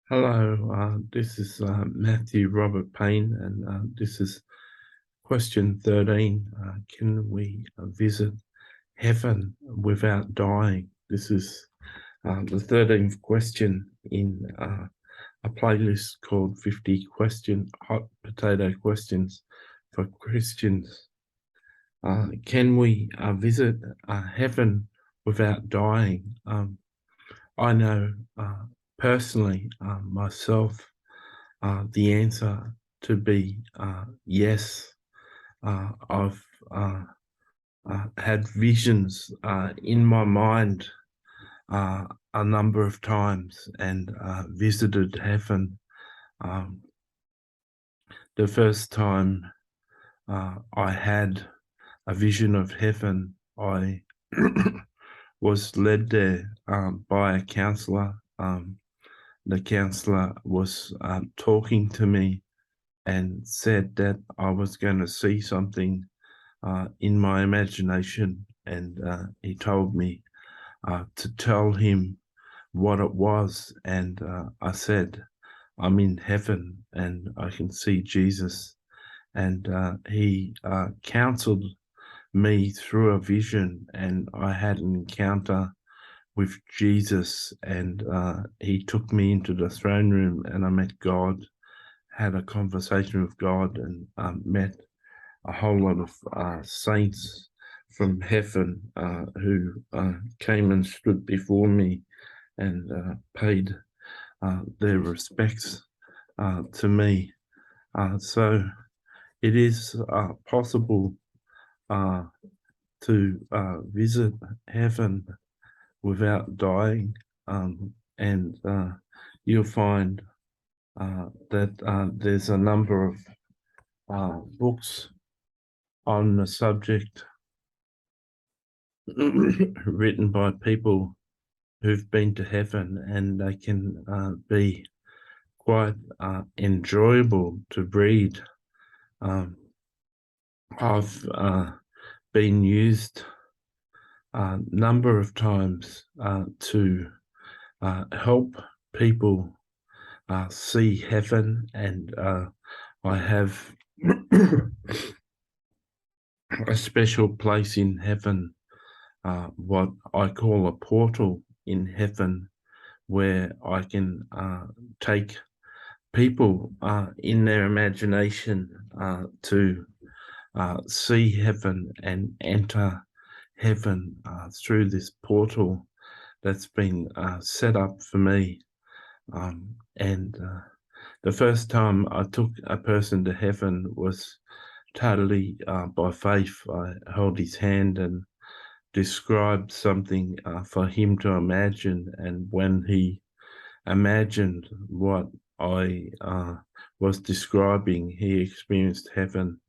Hello, this is Matthew Robert Payne, and this is question 13. Can we visit heaven without dying? This is the 13th question in a playlist called 50 Hot Potato Questions for Christians. Can we visit heaven without dying? I know personally myself the answer to be yes. I've had visions in my mind a number of times and visited heaven. Um, the first time I had a vision of heaven, I was led there by a counselor. The counselor was talking to me and said that I was going to see something in my imagination, and he told me to tell him what it was, and I said, I'm in heaven and I can see Jesus, and he counseled me through a vision, and I had an encounter with Jesus, and he took me into the throne room, and I met God, had a conversation with God, and met a whole lot of saints from heaven who came and stood before me and paid their respects to me. So it is possible to visit heaven without dying, and you'll find that there's a number of books on the subject written by people who've been to heaven, and they can be quite enjoyable to read. I've been used a number of times to help people see heaven, and I have a special place in heaven, what I call a portal in heaven, where I can take people in their imagination to see heaven and enter heaven through this portal that's been set up for me. And the first time I took a person to heaven was totally by faith. I held his hand and described something for him to imagine, and when he imagined what I was describing, he experienced heaven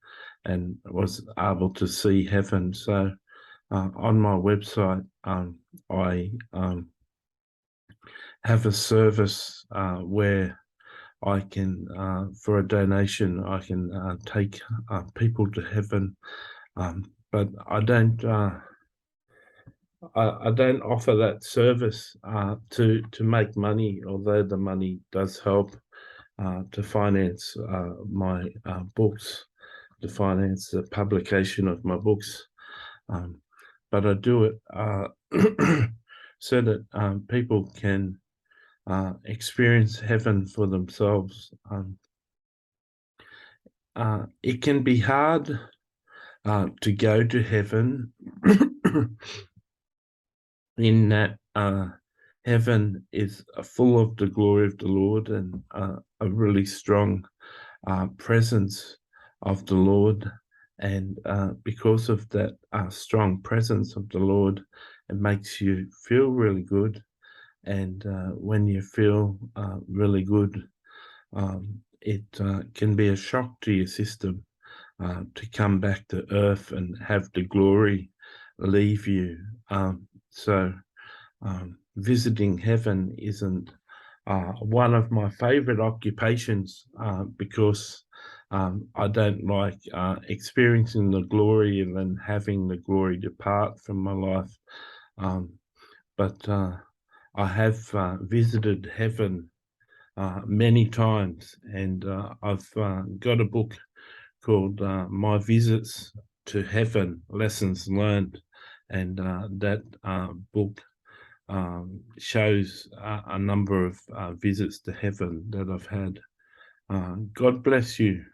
and was able to see heaven. So on my website, I have a service where I can, for a donation, I can take people to heaven, but I don't offer that service to make money, although the money does help to finance my books, to finance the publication of my books. But I do it so that people can experience heaven for themselves. It can be hard to go to heaven in that heaven is full of the glory of the Lord, and a really strong presence of the Lord. And because of that strong presence of the Lord, it makes you feel really good. And when you feel really good, it can be a shock to your system to come back to earth and have the glory leave you. So visiting heaven isn't one of my favorite occupations because I don't like experiencing the glory and then having the glory depart from my life. But I have visited heaven many times, and I've got a book called My Visits to Heaven, Lessons Learned, and that book shows a number of visits to heaven that I've had. God bless you.